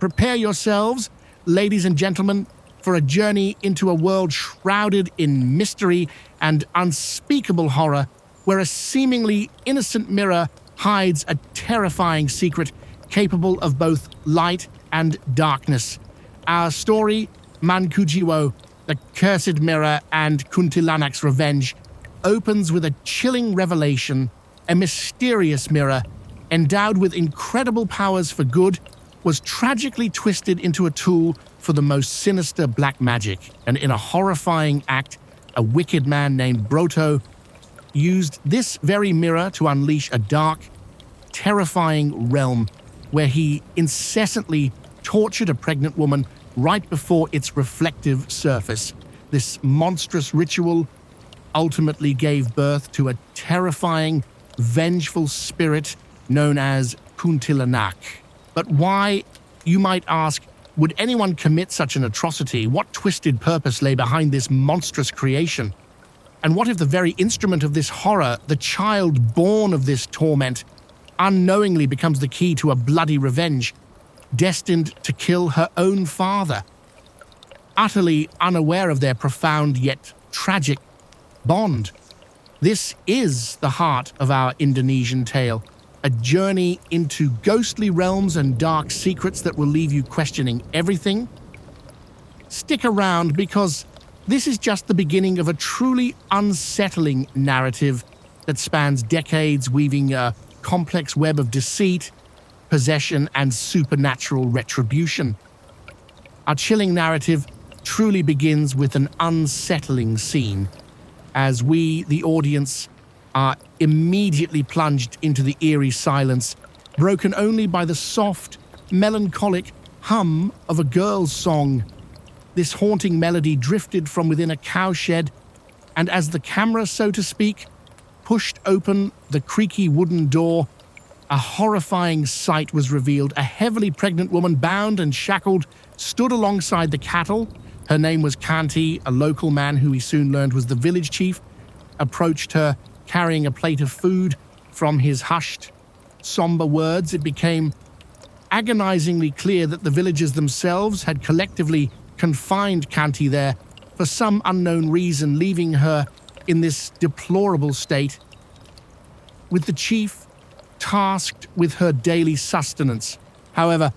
Prepare yourselves, ladies and gentlemen, for a journey into a world shrouded in mystery and unspeakable horror, where a seemingly innocent mirror hides a terrifying secret capable of both light and darkness. Our story, Mankujiwo, the Cursed Mirror and Kuntilanak's Revenge, opens with a chilling revelation. A mysterious mirror, endowed with incredible powers for good, was tragically twisted into a tool for the most sinister black magic. And in a horrifying act, a wicked man named Broto used this very mirror to unleash a dark, terrifying realm where he incessantly tortured a pregnant woman right before its reflective surface. This monstrous ritual ultimately gave birth to a terrifying, vengeful spirit known as Kuntilanak. But why, you might ask, would anyone commit such an atrocity? What twisted purpose lay behind this monstrous creation? And what if the very instrument of this horror, the child born of this torment, unknowingly becomes the key to a bloody revenge, destined to kill her own father? Utterly unaware of their profound yet tragic bond. This is the heart of our Indonesian tale, a journey into ghostly realms and dark secrets that will leave you questioning everything. Stick around, because this is just the beginning of a truly unsettling narrative that spans decades, weaving a complex web of deceit, possession, and supernatural retribution. Our chilling narrative truly begins with an unsettling scene, as we, the audience, are immediately plunged into the eerie silence, broken only by the soft, melancholic hum of a girl's song. This haunting melody drifted from within a cowshed, and as the camera, so to speak, pushed open the creaky wooden door, a horrifying sight was revealed. A heavily pregnant woman, bound and shackled, stood alongside the cattle. Her name was Kanti. A local man, who we soon learned was the village chief, approached her carrying a plate of food. From his hushed, somber words, it became agonizingly clear that the villagers themselves had collectively confined Kanti there for some unknown reason, leaving her in this deplorable state, with the chief tasked with her daily sustenance. However,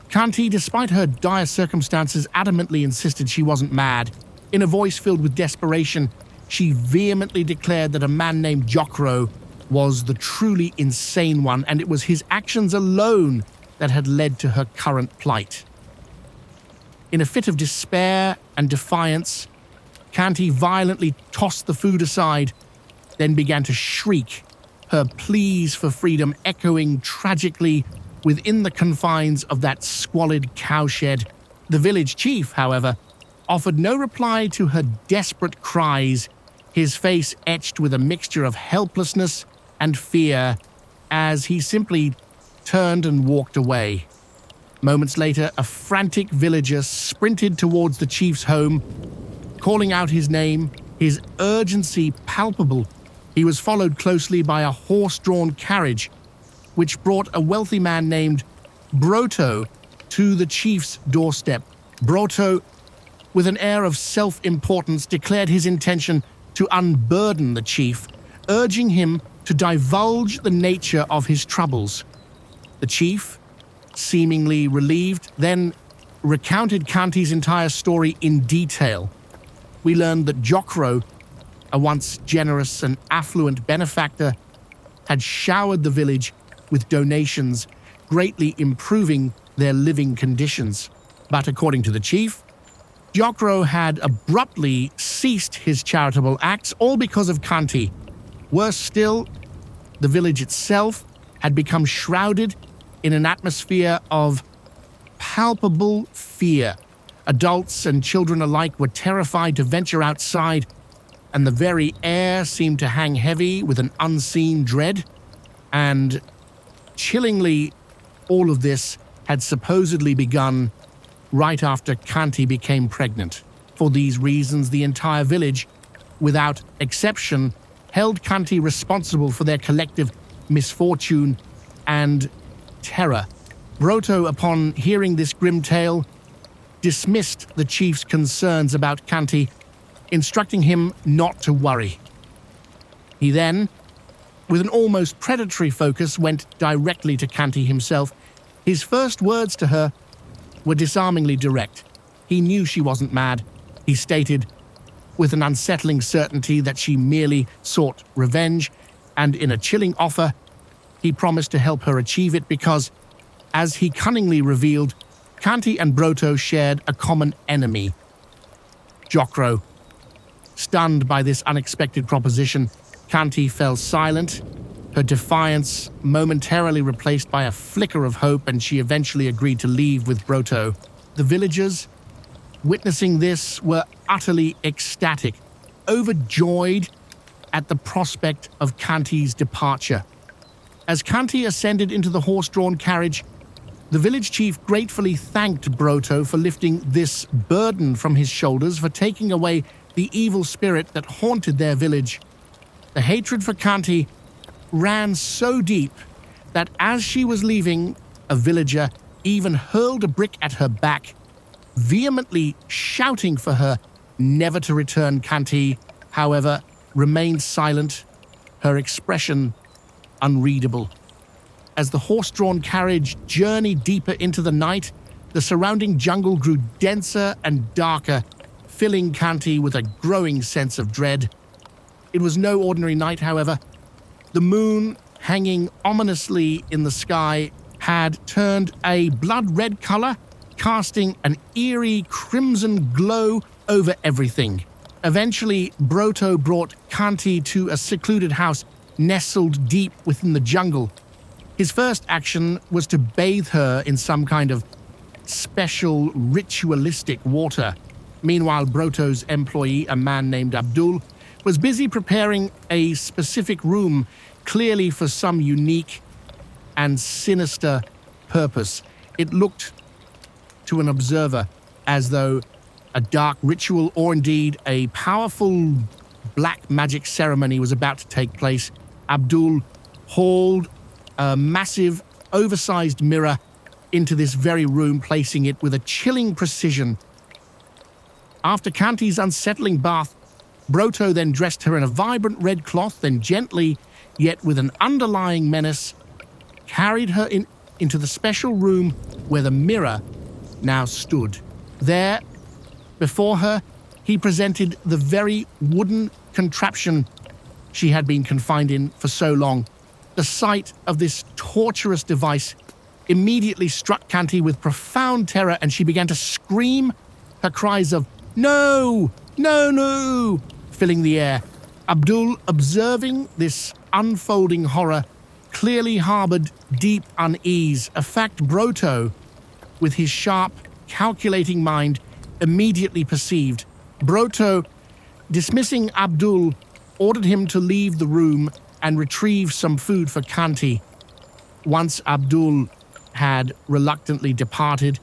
Kanti, despite her dire circumstances, adamantly insisted she wasn't mad. In a voice filled with desperation, she vehemently declared that a man named Jokro was the truly insane one, and it was his actions alone that had led to her current plight. In a fit of despair and defiance, Kanti violently tossed the food aside, then began to shriek, her pleas for freedom echoing tragically within the confines of that squalid cowshed. The village chief, however, offered no reply to her desperate cries, his face etched with a mixture of helplessness and fear, as he simply turned and walked away. Moments later, a frantic villager sprinted towards the chief's home, calling out his name, his urgency palpable. He was followed closely by a horse-drawn carriage, which brought a wealthy man named Broto to the chief's doorstep. Broto, with an air of self-importance, declared his intention to unburden the chief, urging him to divulge the nature of his troubles. The chief, seemingly relieved, then recounted Kanti's entire story in detail. We learned that Jokro, a once generous and affluent benefactor, had showered the village with donations, greatly improving their living conditions. But according to the chief, Jokro had abruptly ceased his charitable acts, all because of Kanti. Worse still, the village itself had become shrouded in an atmosphere of palpable fear. Adults and children alike were terrified to venture outside, and the very air seemed to hang heavy with an unseen dread. And chillingly, all of this had supposedly begun right after Kanti became pregnant. For these reasons, the entire village, without exception, held Kanti responsible for their collective misfortune and terror. Broto, upon hearing this grim tale, dismissed the chief's concerns about Kanti, instructing him not to worry. He then, with an almost predatory focus, went directly to Kanti himself. His first words to her were disarmingly direct. He knew she wasn't mad. He stated, with an unsettling certainty, that she merely sought revenge, and in a chilling offer, he promised to help her achieve it because, as he cunningly revealed, Kanti and Broto shared a common enemy, Jokro. Stunned by this unexpected proposition, Kanti fell silent, her defiance momentarily replaced by a flicker of hope, and she eventually agreed to leave with Broto. The villagers, witnessing this, were utterly ecstatic, overjoyed at the prospect of Kanti's departure. As Kanti ascended into the horse-drawn carriage, the village chief gratefully thanked Broto for lifting this burden from his shoulders, for taking away the evil spirit that haunted their village. The hatred for Kanti ran so deep that as she was leaving, a villager even hurled a brick at her back, vehemently shouting for her never to return. Kanti, however, remained silent, her expression unreadable. As the horse-drawn carriage journeyed deeper into the night, the surrounding jungle grew denser and darker, filling Kanti with a growing sense of dread. It was no ordinary night, however. The moon, hanging ominously in the sky, had turned a blood-red color, casting an eerie crimson glow over everything. Eventually, Broto brought Kanti to a secluded house nestled deep within the jungle. His first action was to bathe her in some kind of special ritualistic water. Meanwhile, Broto's employee, a man named Abdul, was busy preparing a specific room, clearly for some unique and sinister purpose. It looked to an observer as though a dark ritual, or indeed a powerful black magic ceremony, was about to take place. Abdul hauled a massive, oversized mirror into this very room, placing it with a chilling precision. After Kanti's unsettling bath, Broto then dressed her in a vibrant red cloth, then gently, yet with an underlying menace, carried her into the special room where the mirror now stood. There, before her, he presented the very wooden contraption she had been confined in for so long. The sight of this torturous device immediately struck Kanti with profound terror, and she began to scream, her cries of "No! No, no!" filling the air. Abdul, observing this unfolding horror, clearly harbored deep unease, a fact Broto, with his sharp, calculating mind, immediately perceived. Broto, dismissing Abdul, ordered him to leave the room and retrieve some food for Kanti. Once Abdul had reluctantly departed,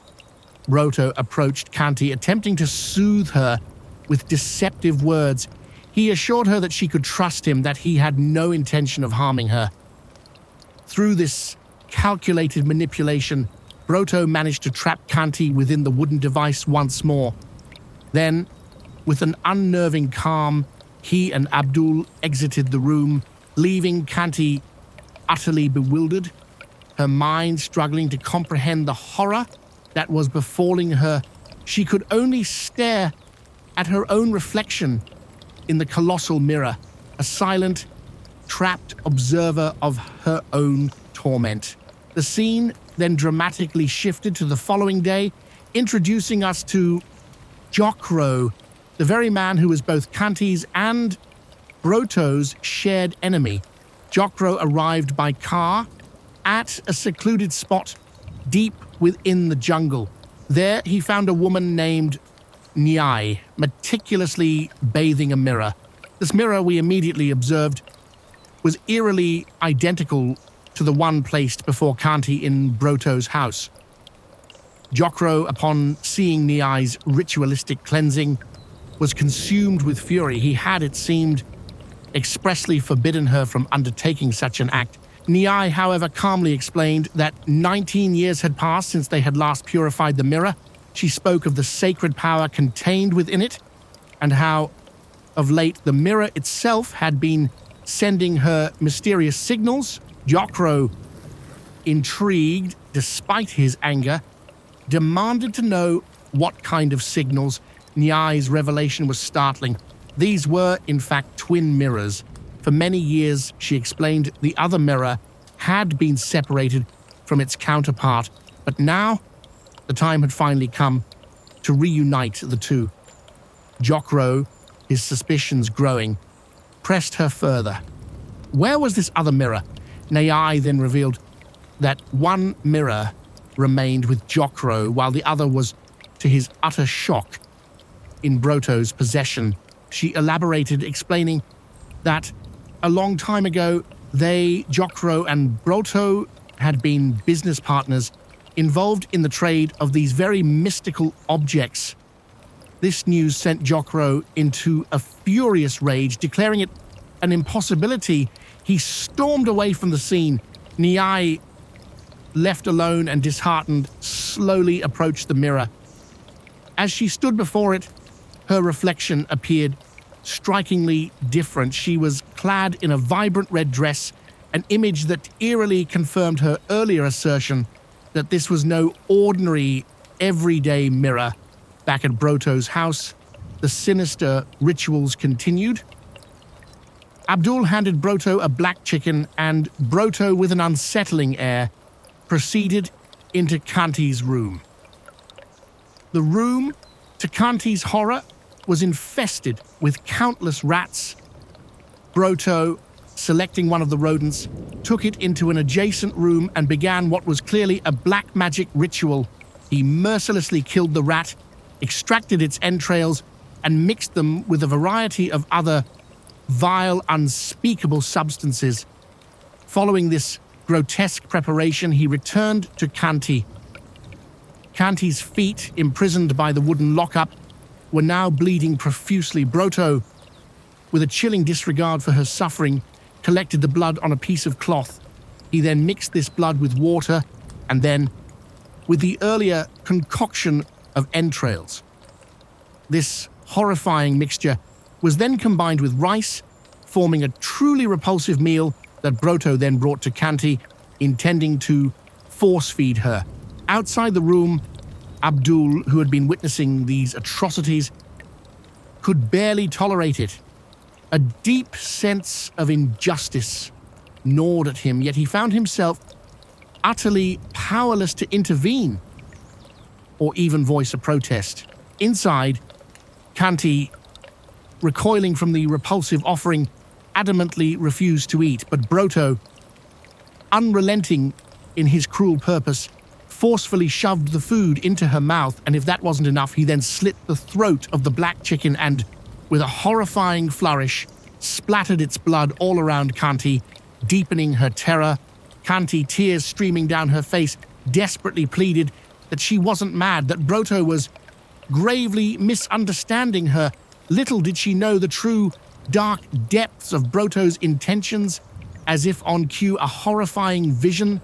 Broto approached Kanti, attempting to soothe her with deceptive words. He assured her that she could trust him, that he had no intention of harming her. Through this calculated manipulation, Broto managed to trap Kanti within the wooden device once more. Then, with an unnerving calm, he and Abdul exited the room, leaving Kanti utterly bewildered, her mind struggling to comprehend the horror that was befalling her. She could only stare at her own reflection in the colossal mirror, a silent, trapped observer of her own torment. The scene then dramatically shifted to the following day, introducing us to Jokro, the very man who was both Kanti's and Broto's shared enemy. Jokro arrived by car at a secluded spot deep within the jungle. There he found a woman named Nyai, meticulously bathing a mirror. This mirror, we immediately observed, was eerily identical to the one placed before Kanti in Broto's house. Jokro, upon seeing Nyai's ritualistic cleansing, was consumed with fury. He had, it seemed, expressly forbidden her from undertaking such an act, Nyai, however, calmly explained that 19 years had passed since they had last purified the mirror. She spoke of the sacred power contained within it, and how, of late, the mirror itself had been sending her mysterious signals. Jokro, intrigued despite his anger, demanded to know what kind of signals. Nyai's revelation was startling. These were, in fact, twin mirrors. For many years, she explained, the other mirror had been separated from its counterpart, but now the time had finally come to reunite the two. Jokro, his suspicions growing, pressed her further. Where was this other mirror? Nyai then revealed that one mirror remained with Jokro, while the other was, to his utter shock, in Broto's possession. She elaborated, explaining that a long time ago, they, Jokro and Broto, had been business partners involved in the trade of these very mystical objects. This news sent Jokro into a furious rage, declaring it an impossibility. He stormed away from the scene. Nyai, left alone and disheartened, slowly approached the mirror. As she stood before it, her reflection appeared strikingly different. She was clad in a vibrant red dress, an image that eerily confirmed her earlier assertion that this was no ordinary, everyday mirror. Back at Broto's house, the sinister rituals continued. Abdul handed Broto a black chicken, and Broto, with an unsettling air, proceeded into Kanti's room. The room, to Kanti's horror, was infested with countless rats. Broto, selecting one of the rodents, took it into an adjacent room and began what was clearly a black magic ritual. He mercilessly killed the rat, extracted its entrails, and mixed them with a variety of other vile, unspeakable substances. Following this grotesque preparation, he returned to Kanti. Kanti's feet, imprisoned by the wooden lockup, were now bleeding profusely. Broto, with a chilling disregard for her suffering, collected the blood on a piece of cloth. He then mixed this blood with water, and then with the earlier concoction of entrails. This horrifying mixture was then combined with rice, forming a truly repulsive meal that Broto then brought to Kanti, intending to force-feed her. Outside the room, Abdul, who had been witnessing these atrocities, could barely tolerate it. A deep sense of injustice gnawed at him, yet he found himself utterly powerless to intervene or even voice a protest. Inside, Kanti, recoiling from the repulsive offering, adamantly refused to eat, but Broto, unrelenting in his cruel purpose, forcefully shoved the food into her mouth, and if that wasn't enough, he then slit the throat of the black chicken and, with a horrifying flourish, splattered its blood all around Kanti, deepening her terror. Kanti, tears streaming down her face, desperately pleaded that she wasn't mad, that Broto was gravely misunderstanding her. Little did she know the true, dark depths of Broto's intentions. As if on cue, a horrifying vision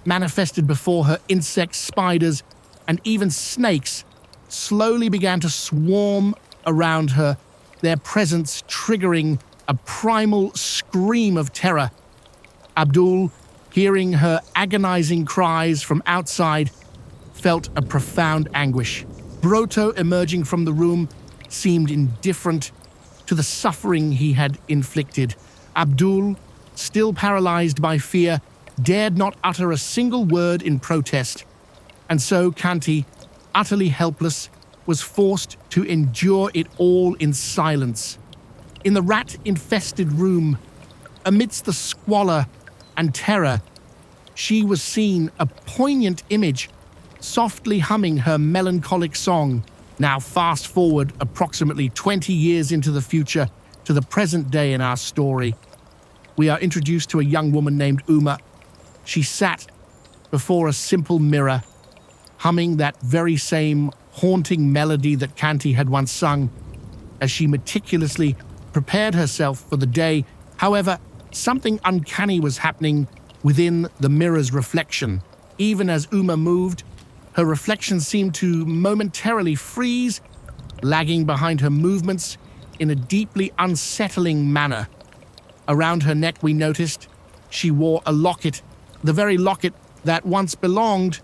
manifested before her. Insects, spiders, and even snakes slowly began to swarm around her, their presence triggering a primal scream of terror. Abdul, hearing her agonizing cries from outside, felt a profound anguish. Broto, emerging from the room, seemed indifferent to the suffering he had inflicted. Abdul, still paralyzed by fear, dared not utter a single word in protest. And so Kanti, utterly helpless, was forced to endure it all in silence. In the rat-infested room, amidst the squalor and terror, she was seen, a poignant image, softly humming her melancholic song. Now fast forward approximately 20 years into the future to the present day in our story. We are introduced to a young woman named Uma. She sat before a simple mirror, humming that very same haunting melody that Kanti had once sung as she meticulously prepared herself for the day. However, something uncanny was happening within the mirror's reflection. Even as Uma moved, her reflection seemed to momentarily freeze, lagging behind her movements in a deeply unsettling manner. Around her neck, we noticed, she wore a locket, the very locket that once belonged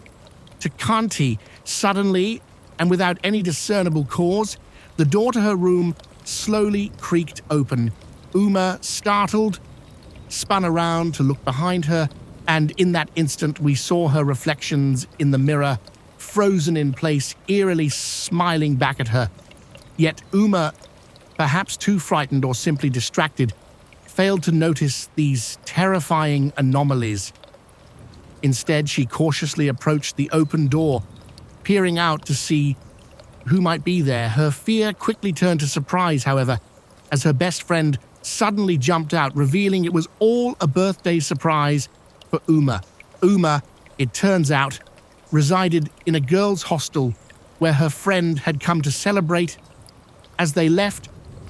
to Kanti. Suddenly, and without any discernible cause, the door to her room slowly creaked open. Uma, startled, spun around to look behind her, and in that instant we saw her reflections in the mirror, frozen in place, eerily smiling back at her. Yet Uma, perhaps too frightened or simply distracted, failed to notice these terrifying anomalies. Instead, she cautiously approached the open door, peering out to see who might be there. Her fear quickly turned to surprise, however, as her best friend suddenly jumped out, revealing it was all a birthday surprise for Uma. Uma, it turns out, resided in a girls' hostel where her friend had come to celebrate. As they left,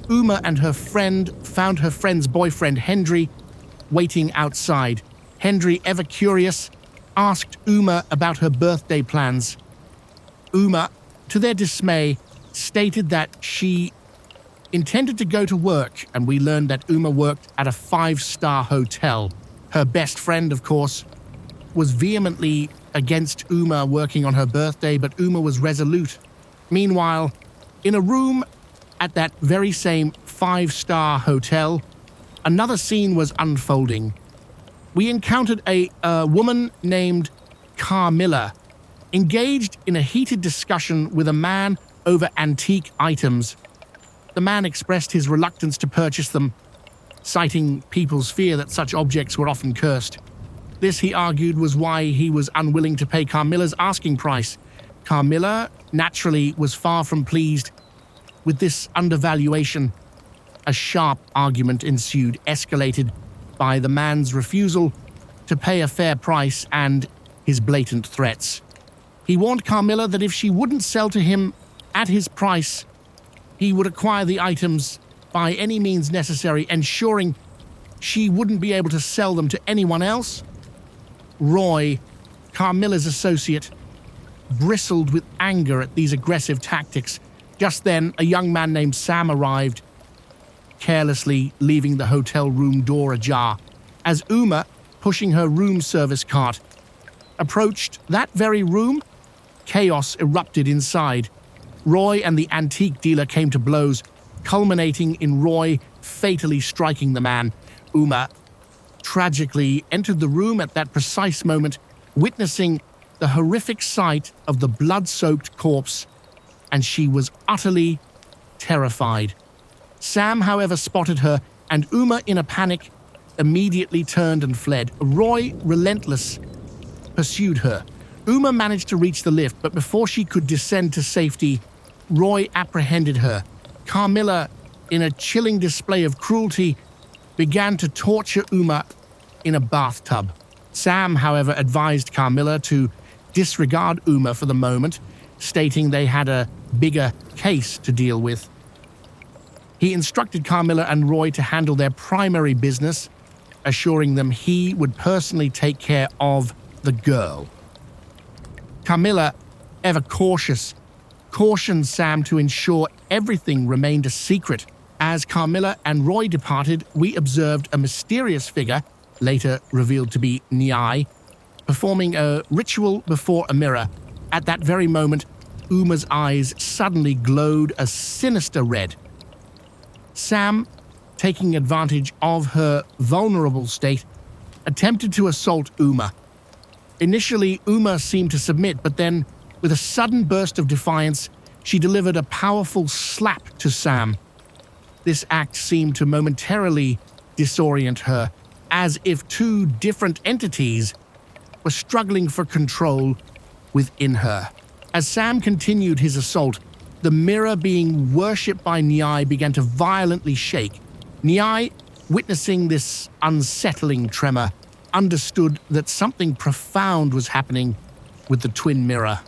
Uma and her friend found her friend's boyfriend, Hendry, waiting outside. Hendry, ever curious, asked Uma about her birthday plans. Uma, to their dismay, stated that she intended to go to work, and we learned that Uma worked at a 5-star hotel. Her best friend, of course, was vehemently against Uma working on her birthday, but Uma was resolute. Meanwhile, in a room at that very same 5-star hotel, another scene was unfolding. We encountered a woman named Carmilla, engaged in a heated discussion with a man over antique items. The man expressed his reluctance to purchase them, citing people's fear that such objects were often cursed. This, he argued, was why he was unwilling to pay Carmilla's asking price. Carmilla, naturally, was far from pleased with this undervaluation. A sharp argument ensued, escalated by the man's refusal to pay a fair price and his blatant threats. He warned Carmilla that if she wouldn't sell to him at his price, he would acquire the items by any means necessary, ensuring she wouldn't be able to sell them to anyone else. Roy, Carmilla's associate, bristled with anger at these aggressive tactics. Just then, a young man named Sam arrived, carelessly leaving the hotel room door ajar. As Uma, pushing her room service cart, approached that very room, chaos erupted inside. Roy and the antique dealer came to blows, culminating in Roy fatally striking the man. Uma tragically entered the room at that precise moment, witnessing the horrific sight of the blood-soaked corpse, and she was utterly terrified. Sam, however, spotted her, and Uma, in a panic, immediately turned and fled. Roy, relentless, pursued her. Uma managed to reach the lift, but before she could descend to safety, Roy apprehended her. Carmilla, in a chilling display of cruelty, began to torture Uma in a bathtub. Sam, however, advised Carmilla to disregard Uma for the moment, stating they had a bigger case to deal with. He instructed Carmilla and Roy to handle their primary business, assuring them he would personally take care of the girl. Carmilla, ever cautious, cautioned Sam to ensure everything remained a secret. As Carmilla and Roy departed, we observed a mysterious figure, later revealed to be Nyai, performing a ritual before a mirror. At that very moment, Uma's eyes suddenly glowed a sinister red. Sam, taking advantage of her vulnerable state, attempted to assault Uma. Initially, Uma seemed to submit, but then, with a sudden burst of defiance, she delivered a powerful slap to Sam. This act seemed to momentarily disorient her, as if two different entities were struggling for control within her. As Sam continued his assault, the mirror being worshipped by Nyai began to violently shake. Nyai, witnessing this unsettling tremor, understood that something profound was happening with the twin mirror.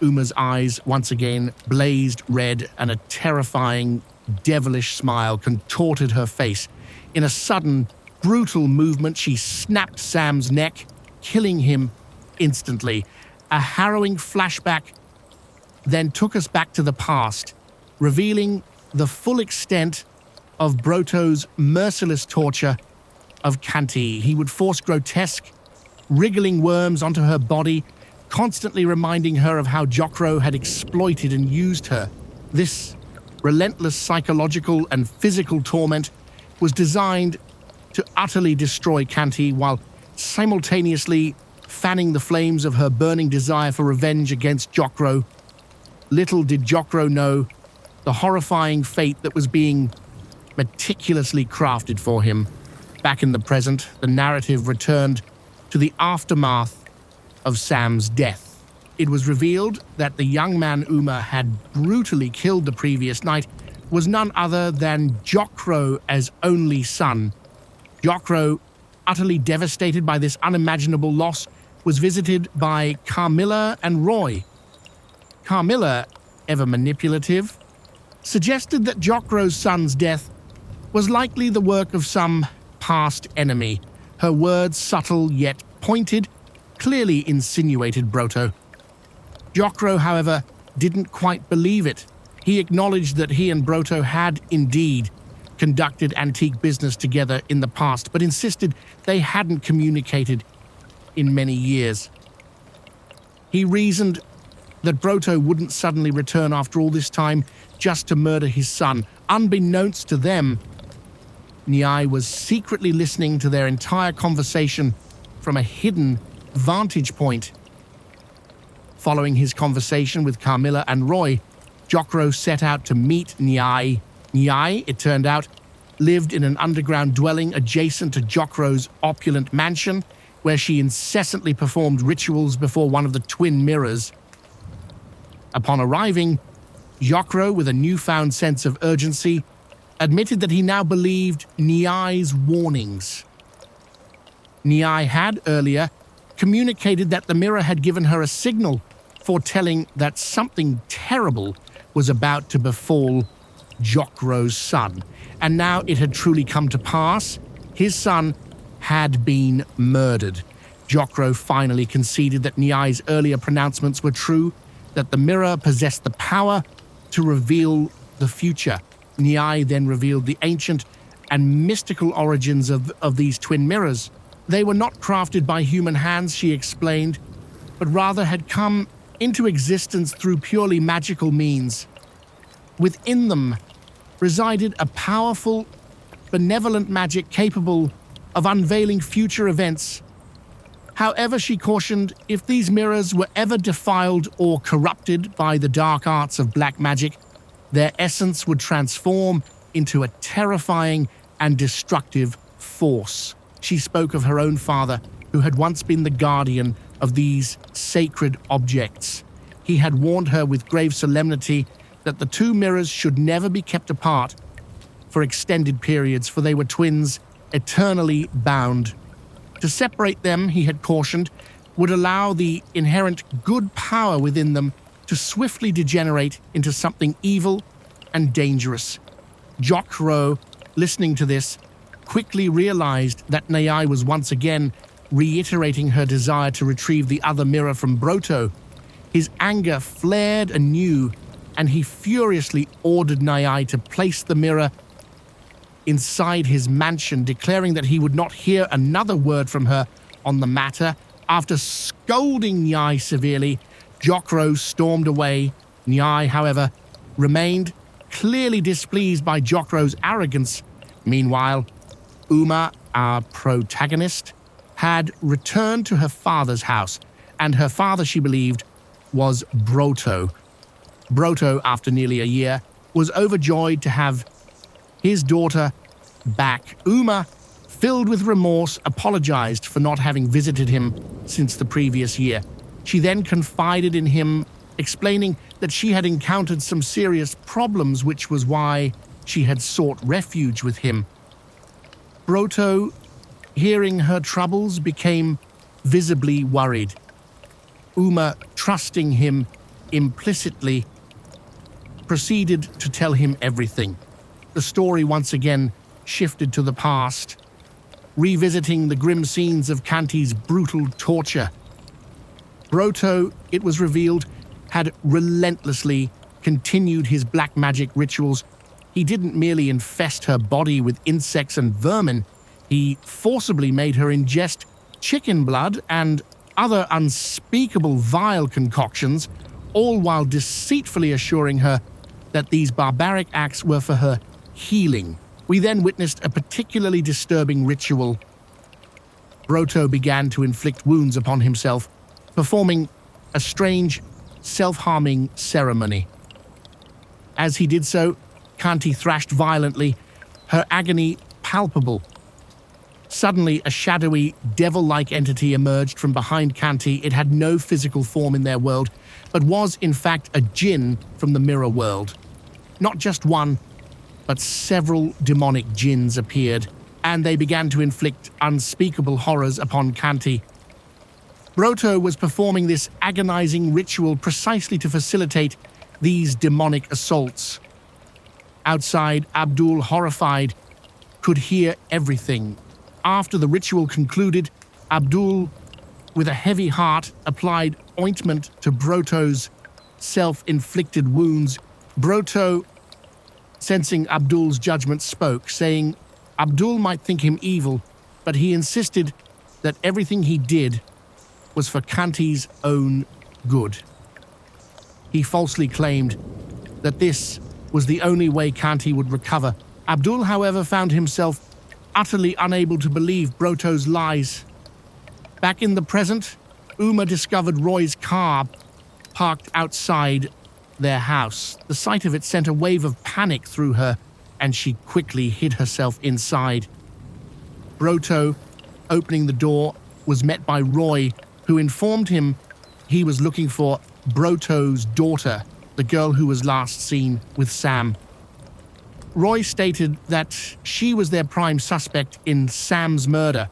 Uma's eyes once again blazed red, and a terrifying, devilish smile contorted her face. In a sudden, brutal movement, she snapped Sam's neck, killing him instantly. A harrowing flashback then took us back to the past, revealing the full extent of Broto's merciless torture of Kanti. He would force grotesque, wriggling worms onto her body, constantly reminding her of how Jokro had exploited and used her. This relentless psychological and physical torment was designed to utterly destroy Kanti while simultaneously fanning the flames of her burning desire for revenge against Jokro. Little did Jokro know the horrifying fate that was being meticulously crafted for him. Back in the present, the narrative returned to the aftermath of Sam's death. It was revealed that the young man Uma had brutally killed the previous night was none other than Jokro as only son. Jokro, utterly devastated by this unimaginable loss, was visited by Carmilla and Roy. Carmilla, ever manipulative, suggested that Jokro's son's death was likely the work of some past enemy. Her words, subtle yet pointed, clearly insinuated Broto. Jokro, however, didn't quite believe it. He acknowledged that he and Broto had indeed conducted antique business together in the past, but insisted they hadn't communicated in many years. He reasoned that Broto wouldn't suddenly return after all this time just to murder his son. Unbeknownst to them, Nyai was secretly listening to their entire conversation from a hidden vantage point. Following his conversation with Carmilla and Roy, Jokro set out to meet Nyai. Nyai, it turned out, lived in an underground dwelling adjacent to Jokro's opulent mansion, where she incessantly performed rituals before one of the twin mirrors. Upon arriving, Jokro, with a newfound sense of urgency, admitted that he now believed Nyai's warnings. Nyai had earlier communicated that the mirror had given her a signal foretelling that something terrible was about to befall Jokro's son. And now it had truly come to pass. His son had been murdered. Jokro finally conceded that Nyai's earlier pronouncements were true, that the mirror possessed the power to reveal the future. Nyai then revealed the ancient and mystical origins of these twin mirrors. They were not crafted by human hands, she explained, but rather had come into existence through purely magical means. Within them resided a powerful, benevolent magic capable of unveiling future events. However, she cautioned, if these mirrors were ever defiled or corrupted by the dark arts of black magic, their essence would transform into a terrifying and destructive force. She spoke of her own father, who had once been the guardian of these sacred objects. He had warned her with grave solemnity that the two mirrors should never be kept apart for extended periods, for they were twins eternally bound. To separate them, he had cautioned, would allow the inherent good power within them to swiftly degenerate into something evil and dangerous. Jokro, listening to this, quickly realized that Nyai was once again reiterating her desire to retrieve the other mirror from Broto. His anger flared anew, and he furiously ordered Nyai to place the mirror inside his mansion, declaring that he would not hear another word from her on the matter. After scolding Nyai severely, Jokro stormed away. Nyai, however, remained clearly displeased by Jokro's arrogance. Meanwhile, Uma, our protagonist, had returned to her father's house, and her father, she believed, was Broto. Broto, after nearly a year, was overjoyed to have his daughter back. Uma, filled with remorse, apologized for not having visited him since the previous year. She then confided in him, explaining that she had encountered some serious problems, which was why she had sought refuge with him. Broto, hearing her troubles, became visibly worried. Uma, trusting him implicitly, proceeded to tell him everything. The story once again shifted to the past. revisiting the grim scenes of Kanti's brutal torture. Broto, it was revealed, had relentlessly continued his black magic rituals. He didn't merely infest her body with insects and vermin, he forcibly made her ingest chicken blood and other unspeakable vile concoctions, all while deceitfully assuring her that these barbaric acts were for her healing. We then witnessed a particularly disturbing ritual. Broto began to inflict wounds upon himself, performing a strange, self-harming ceremony. As he did so, Kanti thrashed violently, her agony palpable. Suddenly, a shadowy, devil-like entity emerged from behind Kanti. It had no physical form in their world, but was, in fact, a jinn from the mirror world. Not just one, but several demonic jinns appeared, and they began to inflict unspeakable horrors upon Kanti. Broto was performing this agonizing ritual precisely to facilitate these demonic assaults. Outside, Abdul, horrified, could hear everything. After the ritual concluded, Abdul, with a heavy heart, applied ointment to Broto's self-inflicted wounds. Broto, sensing Abdul's judgment, spoke, saying Abdul might think him evil, but he insisted that everything he did was for Kanti's own good. He falsely claimed that this was the only way Kanti would recover. Abdul, however, found himself utterly unable to believe Broto's lies. Back in the present, Uma discovered Roy's car parked outside their house. The sight of it sent a wave of panic through her, and she quickly hid herself inside. Broto, opening the door, was met by Roy, who informed him he was looking for Broto's daughter, the girl who was last seen with Sam. Roy stated that she was their prime suspect in Sam's murder.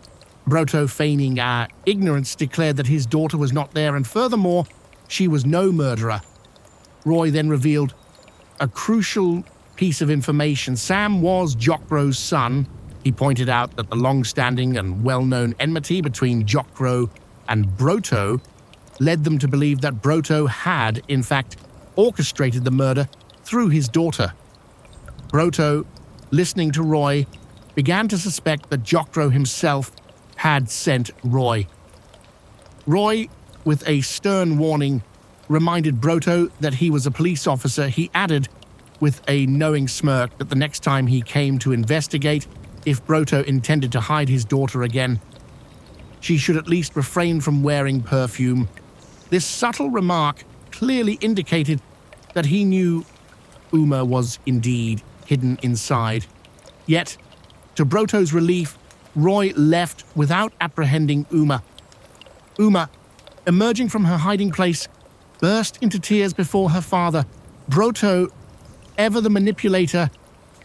Broto, feigning ignorance, declared that his daughter was not there, and furthermore, she was no murderer. Roy then revealed a crucial piece of information. Sam was Jokro's son. He pointed out that the long-standing and well-known enmity between Jokro and Broto led them to believe that Broto had, in fact, orchestrated the murder through his daughter. Broto, listening to Roy, began to suspect that Jokro himself had sent Roy. Roy, with a stern warning, reminded Broto that he was a police officer. He added, with a knowing smirk, that the next time he came to investigate, if Broto intended to hide his daughter again, she should at least refrain from wearing perfume. This subtle remark clearly indicated that he knew Uma was indeed hidden inside. Yet, to Broto's relief, Roy left without apprehending Uma. Uma, emerging from her hiding place, burst into tears before her father. Broto, ever the manipulator,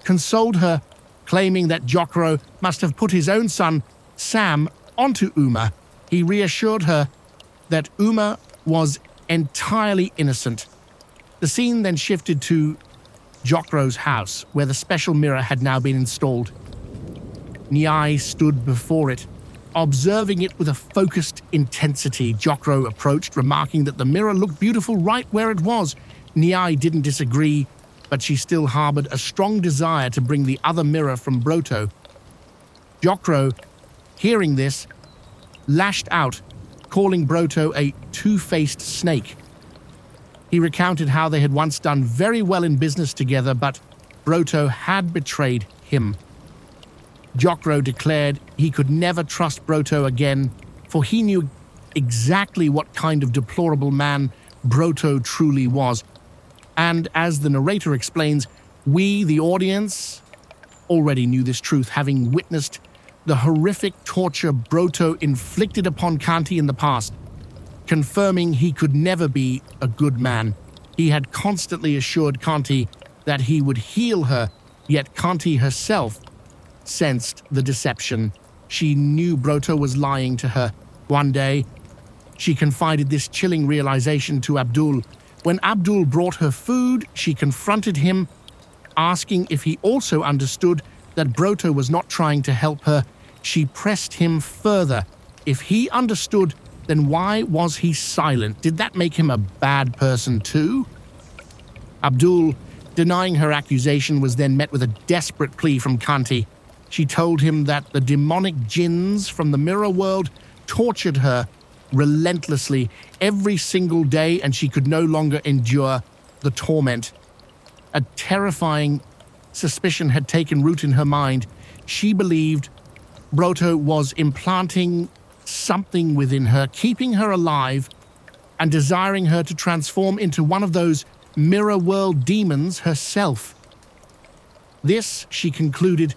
consoled her, claiming that Jokro must have put his own son, Sam, onto Uma. He reassured her that Uma was entirely innocent. The scene then shifted to Jokro's house, where the special mirror had now been installed. Nyai stood before it, observing it with a focused intensity. Jokro approached, remarking that the mirror looked beautiful right where it was. Nyai didn't disagree, but she still harbored a strong desire to bring the other mirror from Broto. Jokro, hearing this, lashed out, calling Broto a two-faced snake. He recounted how they had once done very well in business together, but Broto had betrayed him. Jokro declared he could never trust Broto again, for he knew exactly what kind of deplorable man Broto truly was. And as the narrator explains, we, the audience, already knew this truth, having witnessed the horrific torture Broto inflicted upon Kanti in the past, confirming he could never be a good man. He had constantly assured Kanti that he would heal her, yet Kanti herself sensed the deception. She knew Broto was lying to her. One day, she confided this chilling realization to Abdul. When Abdul brought her food, she confronted him, asking if he also understood that Broto was not trying to help her, She pressed him further. If he understood, then why was he silent? Did that make him a bad person too? Abdul, denying her accusation, was then met with a desperate plea from Kanti. She told him that the demonic jinns from the mirror world tortured her relentlessly every single day, and she could no longer endure the torment. A terrifying suspicion had taken root in her mind. She believed Broto was implanting something within her, keeping her alive and desiring her to transform into one of those mirror world demons herself. This, she concluded,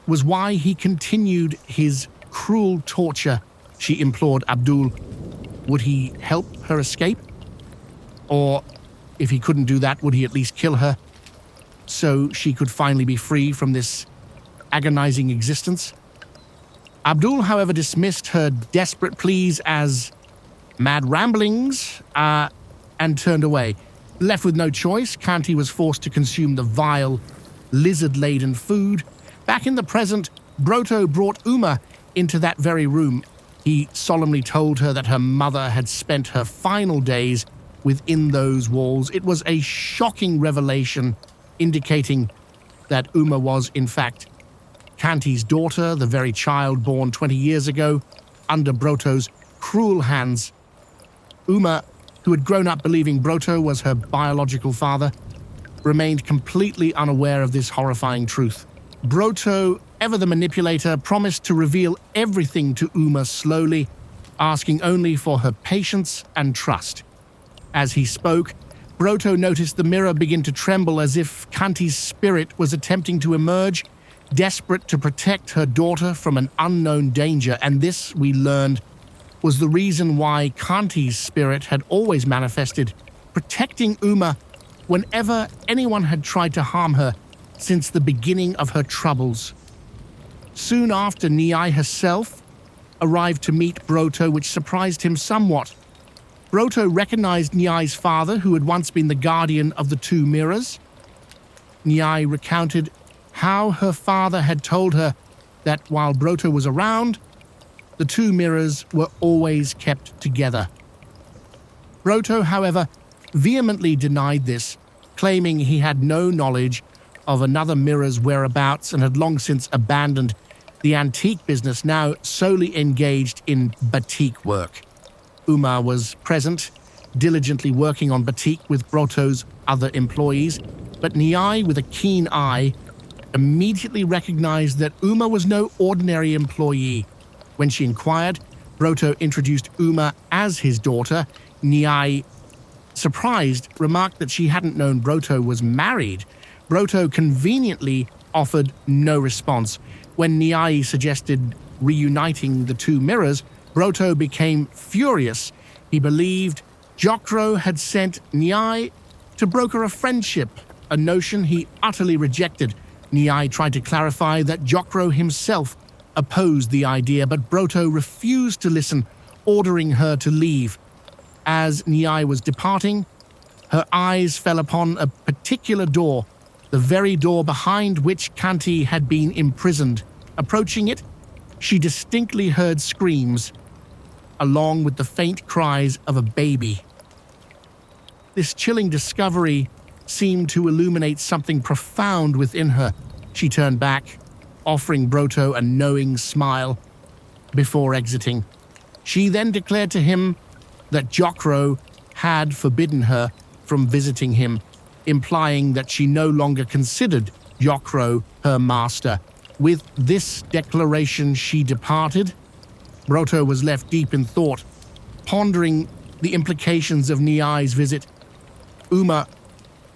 was why he continued his cruel torture. She implored Abdul, would he help her escape? Or, if he couldn't do that, would he at least kill her so she could finally be free from this agonizing existence? Abdul, however, dismissed her desperate pleas as mad ramblings and turned away. Left with no choice, Kanti was forced to consume the vile, lizard-laden food. Back in the present, Broto brought Uma into that very room. He solemnly told her that her mother had spent her final days within those walls. It was a shocking revelation, indicating that Uma was, in fact, Kanti's daughter, the very child born 20 years ago, under Broto's cruel hands. Uma, who had grown up believing Broto was her biological father, remained completely unaware of this horrifying truth. Broto, ever the manipulator, promised to reveal everything to Uma slowly, asking only for her patience and trust. As he spoke, Broto noticed the mirror begin to tremble as if Kanti's spirit was attempting to emerge, desperate to protect her daughter from an unknown danger, and this, we learned, was the reason why Kanti's spirit had always manifested, protecting Uma whenever anyone had tried to harm her since the beginning of her troubles. Soon after, Niai herself arrived to meet Broto, which surprised him somewhat. Broto recognized Niai's father, who had once been the guardian of the two mirrors. Niai recounted how her father had told her that while Broto was around, the two mirrors were always kept together. Broto, however, vehemently denied this, claiming he had no knowledge of another mirror's whereabouts and had long since abandoned the antique business, now solely engaged in batik work. Uma was present, diligently working on batik with Broto's other employees, but Niai, with a keen eye, immediately recognized that Uma was no ordinary employee. When she inquired, Broto introduced Uma as his daughter. Niai, surprised, remarked that she hadn't known Broto was married. Broto conveniently offered no response. When Niai suggested reuniting the two mirrors, Broto became furious. He believed Jokro had sent Niai to broker a friendship, a notion he utterly rejected. Niai tried to clarify that Jokro himself opposed the idea, but Broto refused to listen, ordering her to leave. As Niai was departing, her eyes fell upon a particular door, the very door behind which Kanti had been imprisoned. Approaching it, she distinctly heard screams, along with the faint cries of a baby. This chilling discovery seemed to illuminate something profound within her. She turned back, offering Broto a knowing smile before exiting. She then declared to him that Jokro had forbidden her from visiting him, implying that she no longer considered Jokro her master. With this declaration, she departed. Broto was left deep in thought, pondering the implications of Niai's visit. Uma,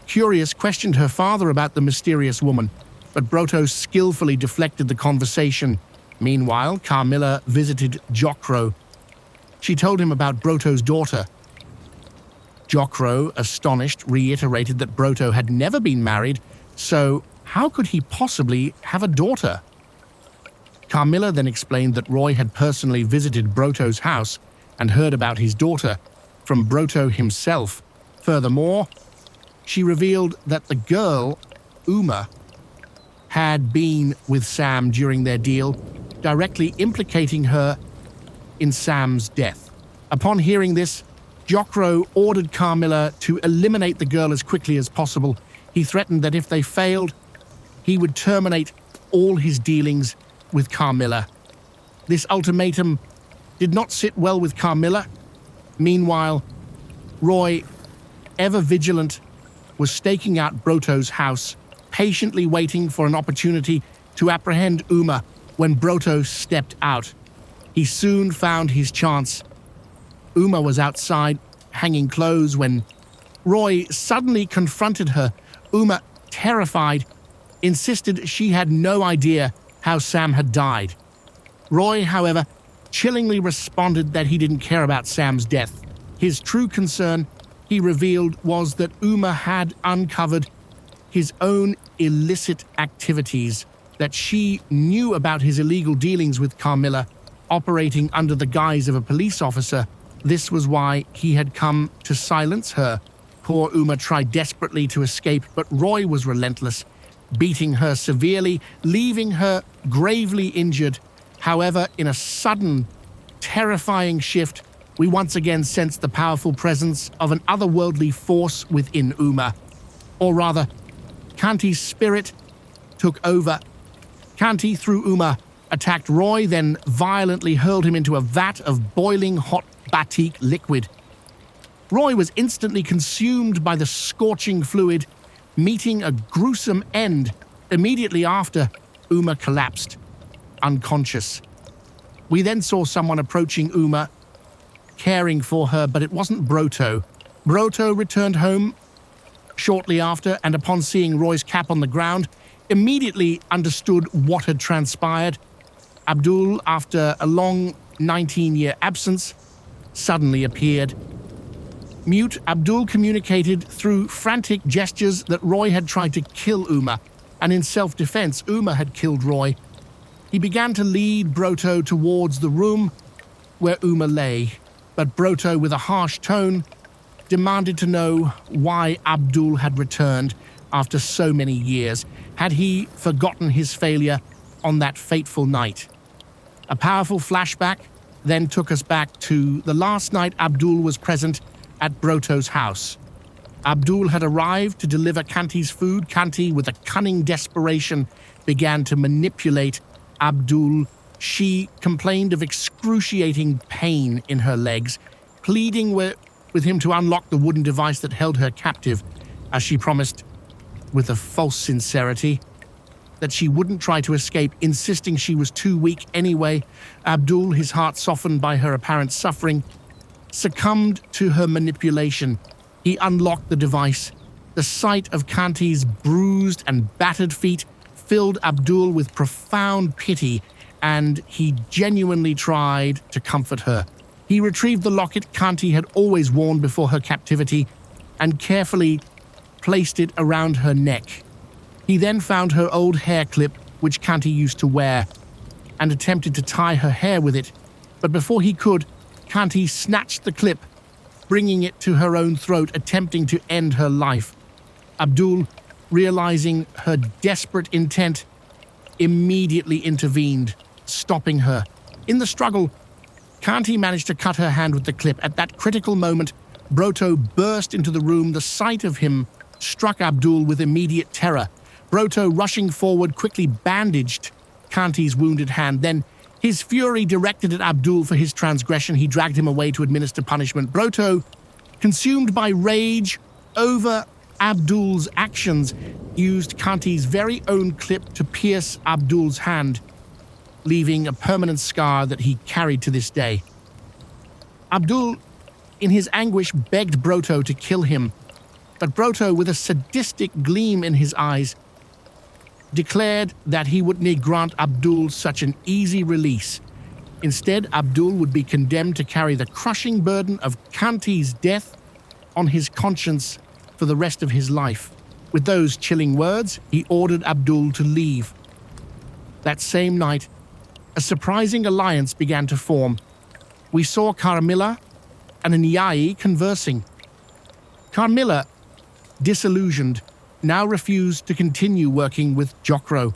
curious, questioned her father about the mysterious woman, but Broto skillfully deflected the conversation. Meanwhile, Carmilla visited Jokro. She told him about Broto's daughter. Jokro, astonished, reiterated that Broto had never been married, so how could he possibly have a daughter? Carmilla then explained that Roy had personally visited Broto's house and heard about his daughter from Broto himself. Furthermore, she revealed that the girl, Uma, had been with Sam during their deal, directly implicating her in Sam's death. Upon hearing this, Jokro ordered Carmilla to eliminate the girl as quickly as possible. He threatened that if they failed, he would terminate all his dealings with Carmilla. This ultimatum did not sit well with Carmilla. Meanwhile, Roy, ever vigilant, was staking out Broto's house, patiently waiting for an opportunity to apprehend Uma when Broto stepped out. He soon found his chance. Uma was outside, hanging clothes, when Roy suddenly confronted her. Uma, terrified, insisted she had no idea how Sam had died. Roy, however, chillingly responded that he didn't care about Sam's death. His true concern, he revealed, was that Uma had uncovered his own illicit activities, that she knew about his illegal dealings with Carmilla, operating under the guise of a police officer. This was why he had come to silence her. Poor Uma tried desperately to escape, but Roy was relentless, beating her severely, leaving her gravely injured. However, in a sudden, terrifying shift, we once again sensed the powerful presence of an otherworldly force within Uma. Or rather, Kanti's spirit took over. Kanti, through Uma, attacked Roy, then violently hurled him into a vat of boiling hot batik liquid. Roy was instantly consumed by the scorching fluid, meeting a gruesome end. Immediately after, Uma collapsed, unconscious. We then saw someone approaching Uma, caring for her, but it wasn't Broto. Broto returned home shortly after, and upon seeing Roy's cap on the ground, immediately understood what had transpired. Abdul, after a long 19-year absence, suddenly appeared. Mute, Abdul communicated through frantic gestures that Roy had tried to kill Uma, and in self-defense, Uma had killed Roy. He began to lead Broto towards the room where Uma lay, but Broto, with a harsh tone, demanded to know why Abdul had returned after so many years. Had he forgotten his failure on that fateful night? A powerful flashback then took us back to the last night Abdul was present at Broto's house. Abdul had arrived to deliver Kanti's food. Kanti, with a cunning desperation, began to manipulate Abdul. She complained of excruciating pain in her legs, pleading with him to unlock the wooden device that held her captive, as she promised, with a false sincerity, that she wouldn't try to escape, insisting she was too weak anyway. Abdul, his heart softened by her apparent suffering, succumbed to her manipulation. He unlocked the device. The sight of Kanti's bruised and battered feet filled Abdul with profound pity, and he genuinely tried to comfort her. He retrieved the locket Kanti had always worn before her captivity and carefully placed it around her neck. He then found her old hair clip, which Kanti used to wear, and attempted to tie her hair with it. But before he could, Kanti snatched the clip, bringing it to her own throat, attempting to end her life. Abdul, realizing her desperate intent, immediately intervened, stopping her. In the struggle, Kanti managed to cut her hand with the clip. At that critical moment, Broto burst into the room. The sight of him struck Abdul with immediate terror. Broto, rushing forward, quickly bandaged Kanti's wounded hand. Then, his fury directed at Abdul for his transgression. He dragged him away to administer punishment. Broto, consumed by rage over Abdul's actions, used Kanti's very own clip to pierce Abdul's hand, leaving a permanent scar that he carried to this day. Abdul, in his anguish, begged Broto to kill him, but Broto, with a sadistic gleam in his eyes, declared that he wouldn't grant Abdul such an easy release. Instead, Abdul would be condemned to carry the crushing burden of Kanti's death on his conscience for the rest of his life. With those chilling words, he ordered Abdul to leave. That same night, a surprising alliance began to form. We saw Carmilla and Nyai conversing. Carmilla, disillusioned, now refused to continue working with Jokro,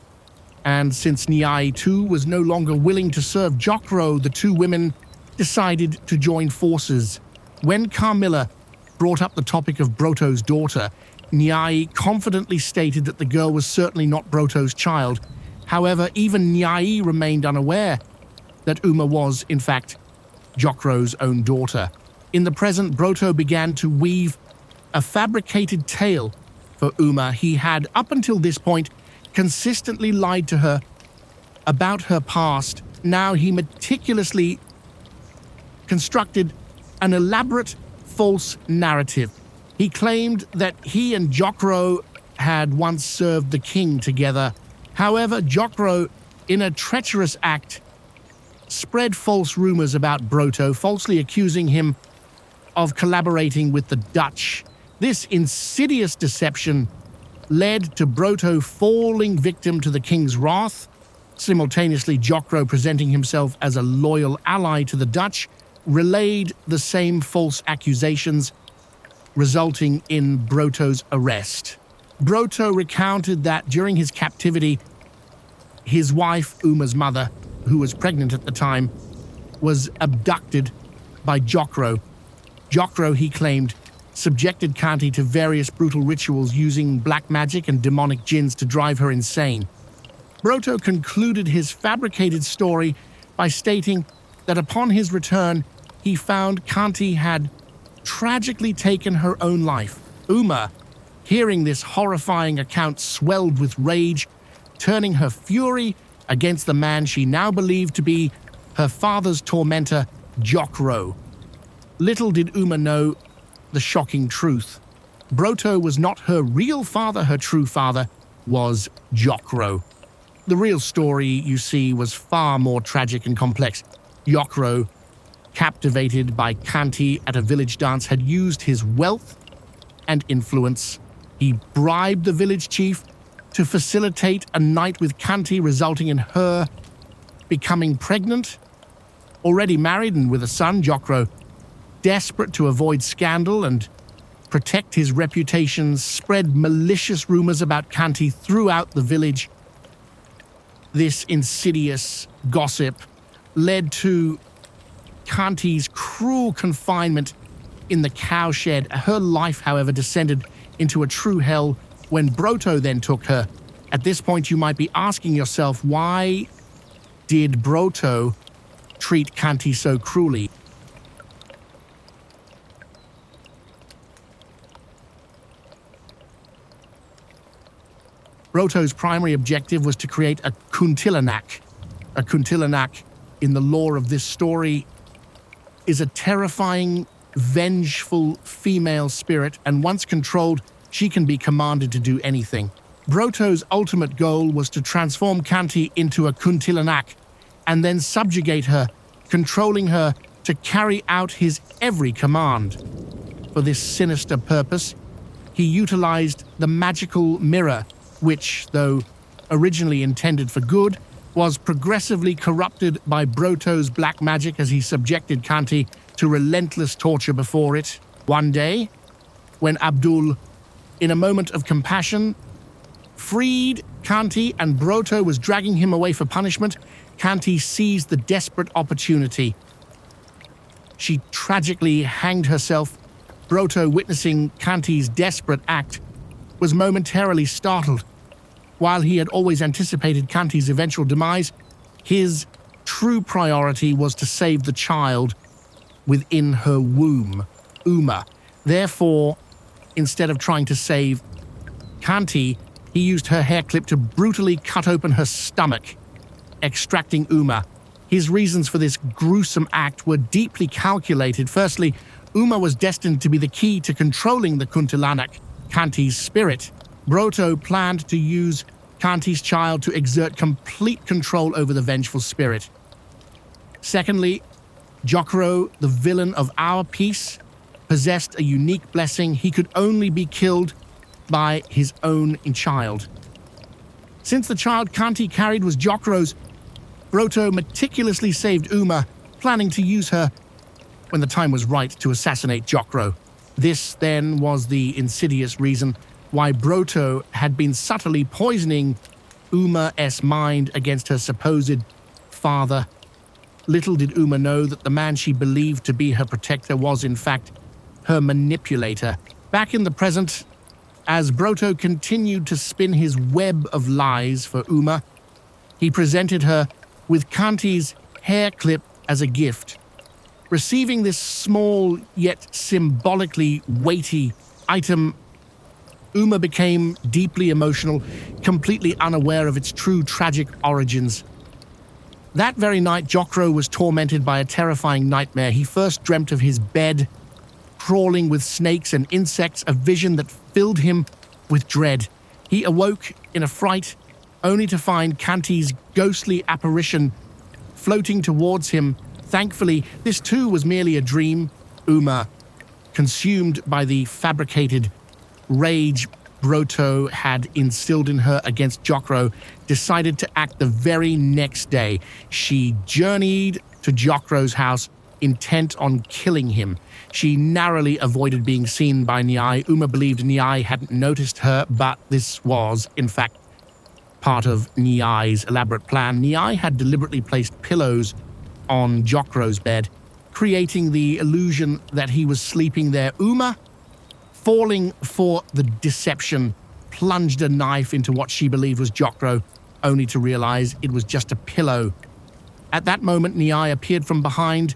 And since Nyai too was no longer willing to serve Jokro, the two women decided to join forces. When Carmilla brought up the topic of Broto's daughter, Nyai confidently stated that the girl was certainly not Broto's child. However, even Nyai remained unaware that Uma was, in fact, Jokro's own daughter. In the present, Broto began to weave a fabricated tale for Uma. He had, up until this point, consistently lied to her about her past. Now he meticulously constructed an elaborate false narrative. He claimed that he and Jokro had once served the king together. However, Jokro, in a treacherous act, spread false rumors about Broto, falsely accusing him of collaborating with the Dutch. This insidious deception led to Broto falling victim to the king's wrath. Simultaneously, Jokro, presenting himself as a loyal ally to the Dutch, relayed the same false accusations, resulting in Broto's arrest. Broto recounted that during his captivity, his wife, Uma's mother, who was pregnant at the time, was abducted by Jokro. Jokro, he claimed, subjected Kanti to various brutal rituals using black magic and demonic jinns to drive her insane. Broto concluded his fabricated story by stating that upon his return, he found Kanti had tragically taken her own life. Uma, hearing this horrifying account, swelled with rage, turning her fury against the man she now believed to be her father's tormentor, Jokro. Little did Uma know the shocking truth. Broto was not her real father. Her true father was Jokro. The real story, you see, was far more tragic and complex. Jokro, captivated by Kanti at a village dance, had used his wealth and influence. He bribed the village chief to facilitate a night with Kanti, resulting in her becoming pregnant. Already married and with a son, Jokro, desperate to avoid scandal and protect his reputation, spread malicious rumors about Kanti throughout the village. This insidious gossip led to Kanti's cruel confinement in the cowshed. Her life, however, descended into a true hell when Broto then took her. At this point, you might be asking yourself, why did Broto treat Kanti so cruelly? Broto's primary objective was to create a Kuntilanak. A Kuntilanak, in the lore of this story, is a terrifying, vengeful female spirit, and once controlled, she can be commanded to do anything. Broto's ultimate goal was to transform Kanti into a Kuntilanak and then subjugate her, controlling her to carry out his every command. For this sinister purpose, he utilized the magical mirror, which, though originally intended for good, was progressively corrupted by Broto's black magic as he subjected Kanti to relentless torture before it. One day, when Abdul, in a moment of compassion, freed Kanti and Broto was dragging him away for punishment, Kanti seized the desperate opportunity. She tragically hanged herself. Broto, witnessing Kanti's desperate act, was momentarily startled. While he had always anticipated Kanti's eventual demise, his true priority was to save the child within her womb, Uma. Therefore, instead of trying to save Kanti, he used her hair clip to brutally cut open her stomach, extracting Uma. His reasons for this gruesome act were deeply calculated. Firstly, Uma was destined to be the key to controlling the Kuntilanak, Kanti's spirit. Broto planned to use Kanti's child to exert complete control over the vengeful spirit. Secondly, Jokro, the villain of our piece, possessed a unique blessing. He could only be killed by his own child. Since the child Kanti carried was Jokro's, Broto meticulously saved Uma, planning to use her when the time was right to assassinate Jokro. This, then, was the insidious reason why Broto had been subtly poisoning Uma's mind against her supposed father. Little did Uma know that the man she believed to be her protector was, in fact, her manipulator. Back in the present, as Broto continued to spin his web of lies for Uma, he presented her with Kanti's hair clip as a gift. Receiving this small yet symbolically weighty item, Uma became deeply emotional, completely unaware of its true tragic origins. That very night, Jokro was tormented by a terrifying nightmare. He first dreamt of his bed, crawling with snakes and insects, a vision that filled him with dread. He awoke in a fright, only to find Kanti's ghostly apparition floating towards him. Thankfully, this too was merely a dream. Uma, consumed by the fabricated rage Broto had instilled in her against Jokro, decided to act the very next day. She journeyed to Jokro's house, intent on killing him. She narrowly avoided being seen by Nyai. Uma believed Nyai hadn't noticed her, but this was, in fact, part of Nyai's elaborate plan. Nyai had deliberately placed pillows on Jokro's bed, creating the illusion that he was sleeping there. Uma, falling for the deception, plunged a knife into what she believed was Jokro, only to realize it was just a pillow. At that moment, Nyai appeared from behind,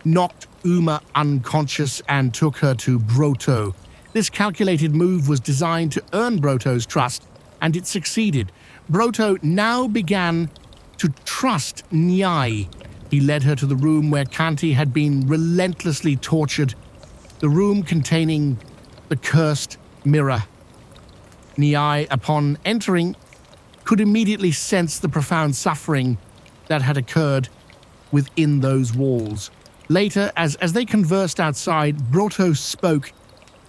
knocked Uma unconscious, and took her to Broto. This calculated move was designed to earn Broto's trust, and it succeeded. Broto now began to trust Nyai. He led her to the room where Kanti had been relentlessly tortured, the room containing the cursed mirror. Nyai, upon entering, could immediately sense the profound suffering that had occurred within those walls. Later, as they conversed outside, Broto spoke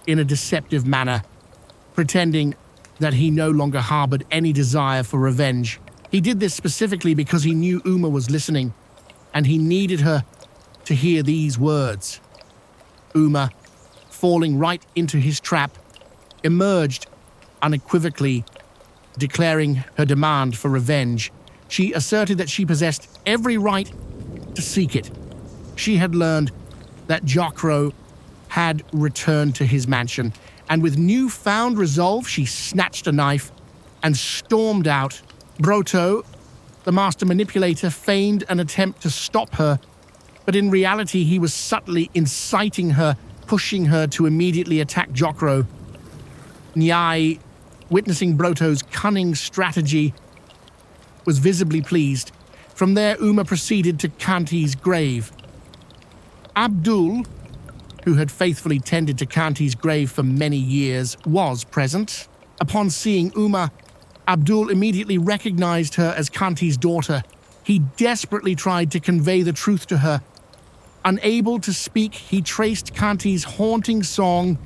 in a deceptive manner, pretending that he no longer harbored any desire for revenge. He did this specifically because he knew Uma was listening, and he needed her to hear these words. Uma, falling right into his trap, emerged unequivocally, declaring her demand for revenge. She asserted that she possessed every right to seek it. She had learned that Jokro had returned to his mansion, and with newfound resolve, she snatched a knife and stormed out. Broto, the master manipulator, feigned an attempt to stop her, but in reality he was subtly inciting her, pushing her to immediately attack Jokro. Nyai, witnessing Broto's cunning strategy, was visibly pleased. From there, Uma proceeded to Kanti's grave. Abdul, who had faithfully tended to Kanti's grave for many years, was present. Upon seeing Uma, Abdul immediately recognized her as Kanti's daughter. He desperately tried to convey the truth to her. Unable to speak, he traced Kanti's haunting song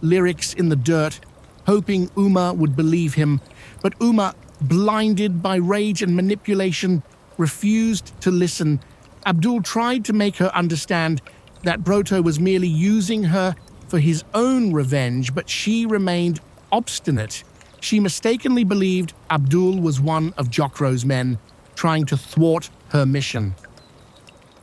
lyrics in the dirt, hoping Uma would believe him. But Uma, blinded by rage and manipulation, refused to listen. Abdul tried to make her understand that Broto was merely using her for his own revenge, but she remained obstinate. She mistakenly believed Abdul was one of Jokro's men, trying to thwart her mission.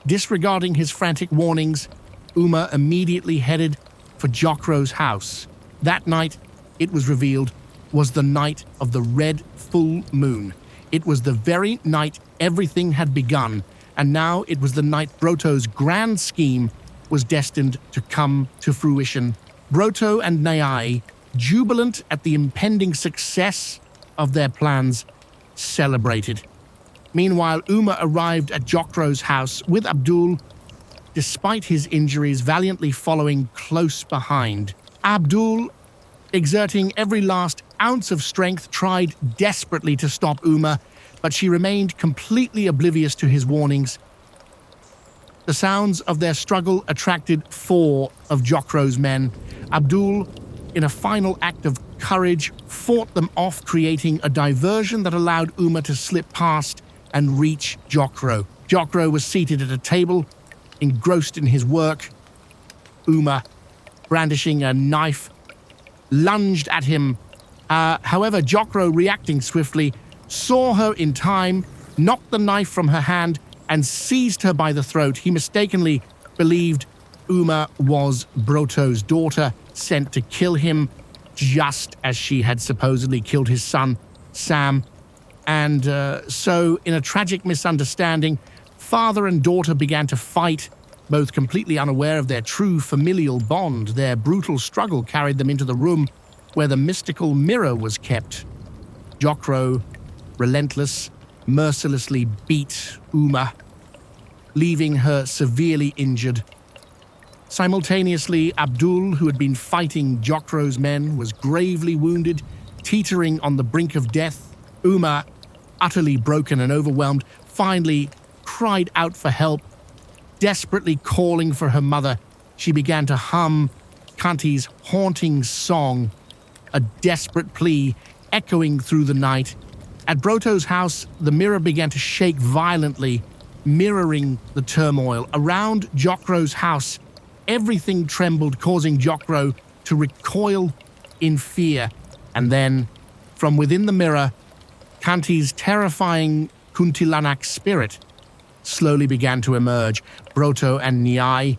Disregarding his frantic warnings, Uma immediately headed for Jokro's house. That night, it was revealed, was the night of the red full moon. It was the very night everything had begun, and now it was the night Broto's grand scheme was destined to come to fruition. Broto and Nyai, jubilant at the impending success of their plans, celebrated. Meanwhile, Uma arrived at Jokro's house with Abdul, despite his injuries, valiantly following close behind. Abdul, exerting every last ounce of strength, tried desperately to stop Uma, but she remained completely oblivious to his warnings. The sounds of their struggle attracted 4 of Jokro's men. Abdul, in a final act of courage, fought them off, creating a diversion that allowed Uma to slip past and reach Jokro. Jokro was seated at a table, engrossed in his work. Uma, brandishing a knife, lunged at him. However, Jokro, reacting swiftly, saw her in time, knocked the knife from her hand, and seized her by the throat. He mistakenly believed Uma was Broto's daughter, sent to kill him, just as she had supposedly killed his son, Sam. And so, in a tragic misunderstanding, father and daughter began to fight, both completely unaware of their true familial bond. Their brutal struggle carried them into the room where the mystical mirror was kept. Jokro, relentless, mercilessly beat Uma, leaving her severely injured. Simultaneously, Abdul, who had been fighting Jokro's men, was gravely wounded, teetering on the brink of death. Uma, utterly broken and overwhelmed, finally cried out for help. Desperately calling for her mother, she began to hum Kanti's haunting song, a desperate plea echoing through the night. At Broto's house, the mirror began to shake violently, mirroring the turmoil. Around Jokro's house, everything trembled, causing Jokro to recoil in fear. And then, from within the mirror, Kanti's terrifying Kuntilanak spirit slowly began to emerge. Broto and Nyai,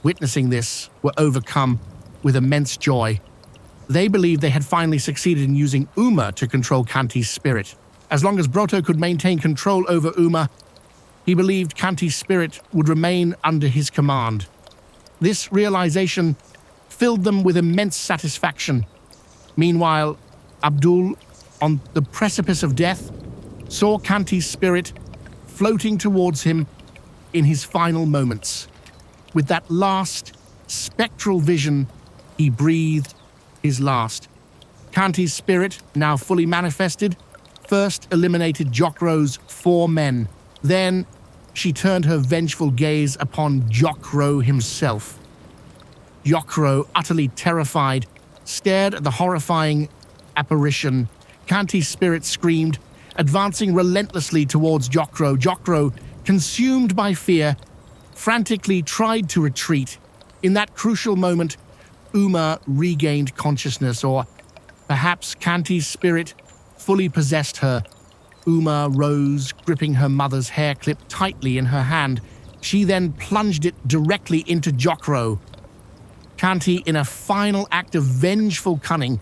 witnessing this, were overcome with immense joy. They believed they had finally succeeded in using Uma to control Kanti's spirit. As long as Broto could maintain control over Uma, he believed Kanti's spirit would remain under his command. This realization filled them with immense satisfaction. Meanwhile, Abdul, on the precipice of death, saw Kanti's spirit floating towards him in his final moments. With that last spectral vision, he breathed his last. Kanti's spirit, now fully manifested, first eliminated Jokro's 4 men. Then she turned her vengeful gaze upon Jokro himself. Jokro, utterly terrified, stared at the horrifying apparition. Kanti's spirit screamed, advancing relentlessly towards Jokro. Jokro, consumed by fear, frantically tried to retreat. In that crucial moment, Uma regained consciousness, or perhaps Kanti's spirit fully possessed her. Uma rose, gripping her mother's hair clip tightly in her hand. She then plunged it directly into Jokro. Kanti, in a final act of vengeful cunning,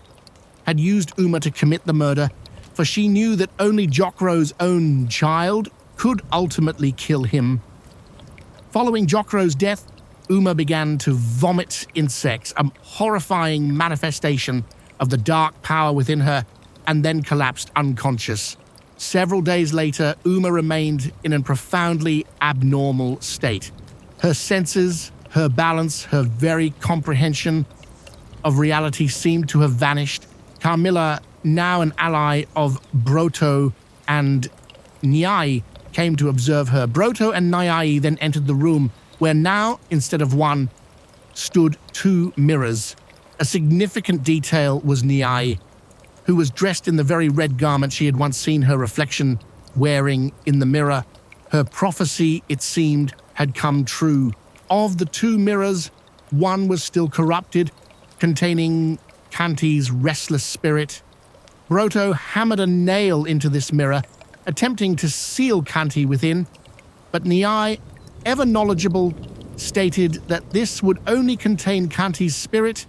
had used Uma to commit the murder, for she knew that only Jokro's own child could ultimately kill him. Following Jokro's death, Uma began to vomit insects, a horrifying manifestation of the dark power within her, and then collapsed unconscious. Several days later, Uma remained in a profoundly abnormal state. Her senses, her balance, her very comprehension of reality seemed to have vanished. Carmilla, now an ally of Broto and Nyai, came to observe her. Broto and Nyai then entered the room, where now, instead of one, stood 2 mirrors. A significant detail was Nyai, who was dressed in the very red garment she had once seen her reflection wearing in the mirror. Her prophecy, it seemed, had come true. Of the 2 mirrors, one was still corrupted, containing Kanti's restless spirit. Broto hammered a nail into this mirror, attempting to seal Kanti within, but Nyai, ever knowledgeable, stated that this would only contain Kanti's spirit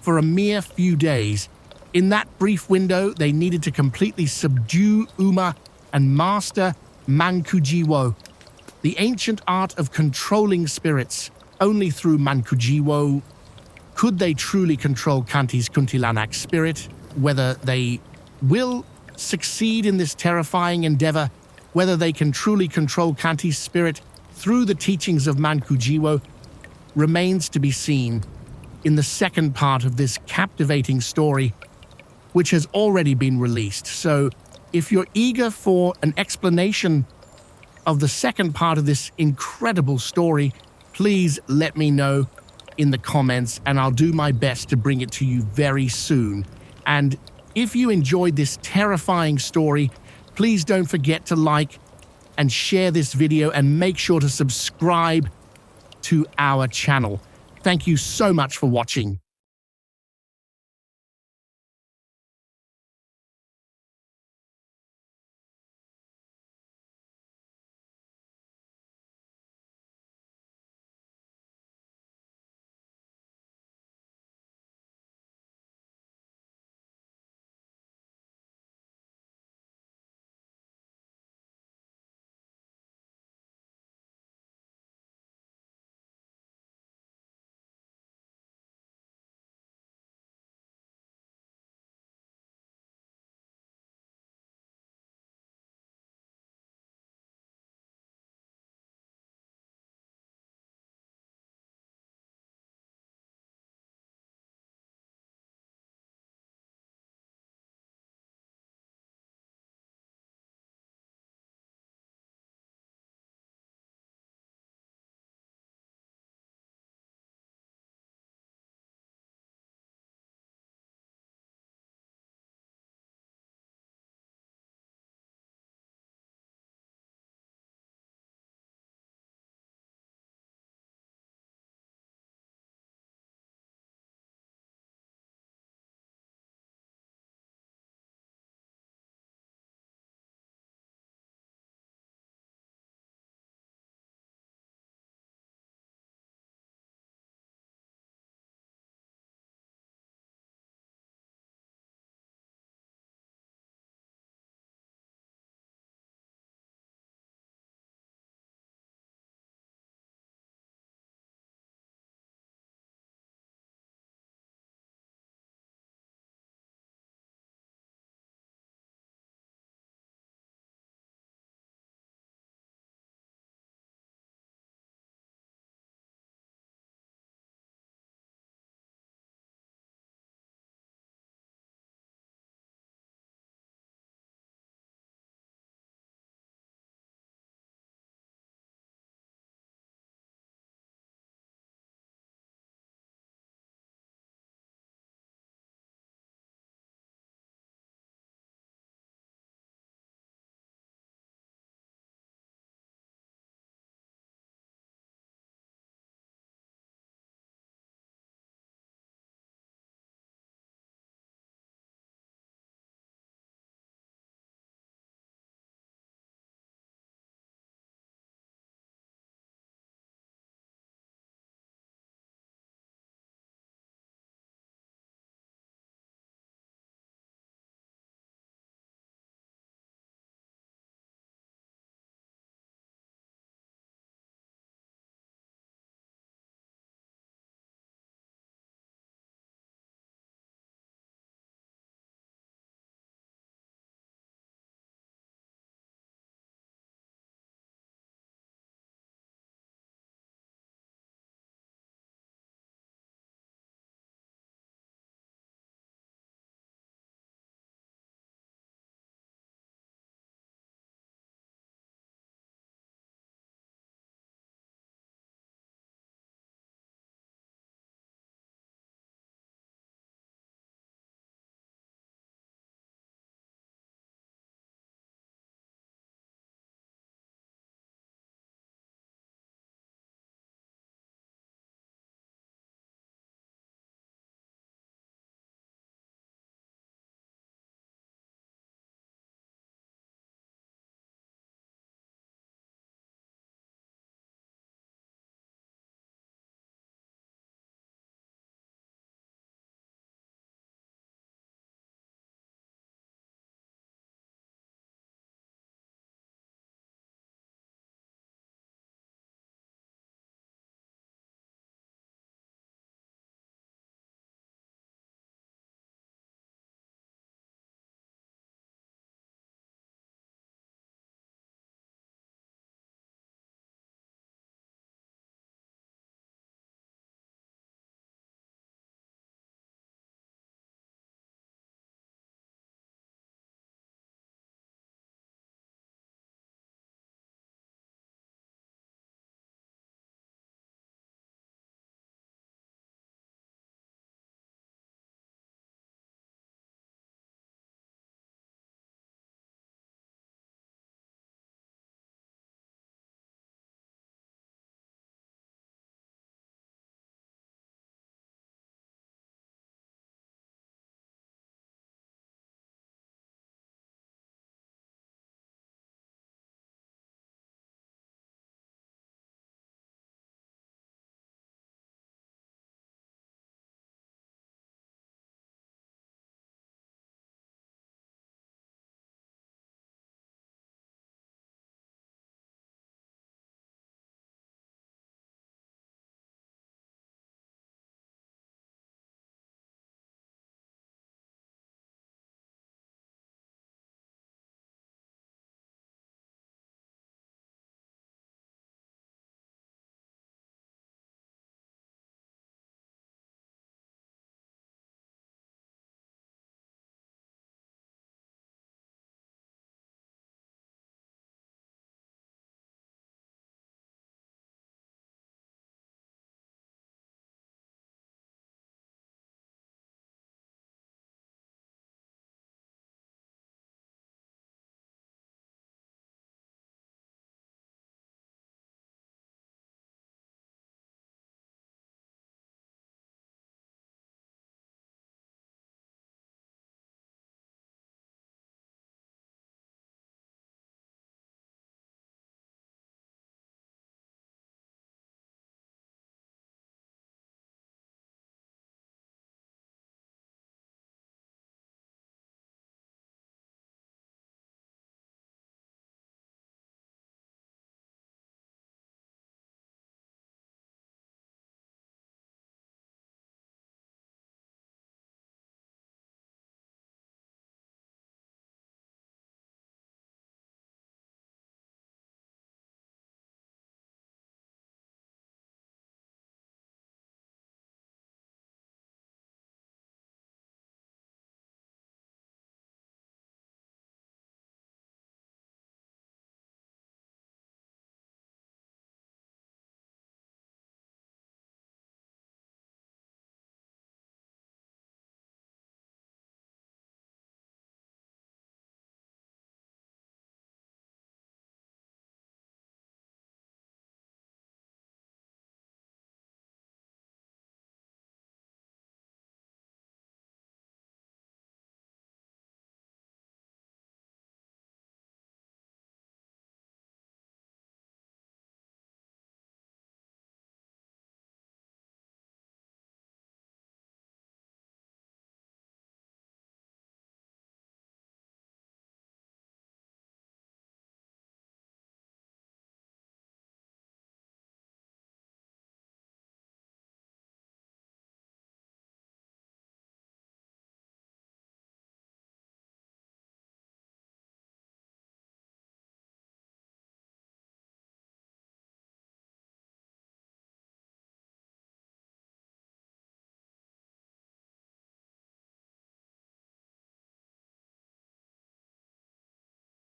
for a mere few days. In that brief window, they needed to completely subdue Uma and master Mankujiwo, the ancient art of controlling spirits. Only through Mankujiwo could they truly control Kanti's Kuntilanak spirit. Whether they will succeed in this terrifying endeavor, whether they can truly control Kanti's spirit through the teachings of Mankujiwo, remains to be seen in the second part of this captivating story, which has already been released. So if you're eager for an explanation of the second part of this incredible story, please let me know in the comments, and I'll do my best to bring it to you very soon. And if you enjoyed this terrifying story, please don't forget to like and share this video, and make sure to subscribe to our channel. Thank you so much for watching.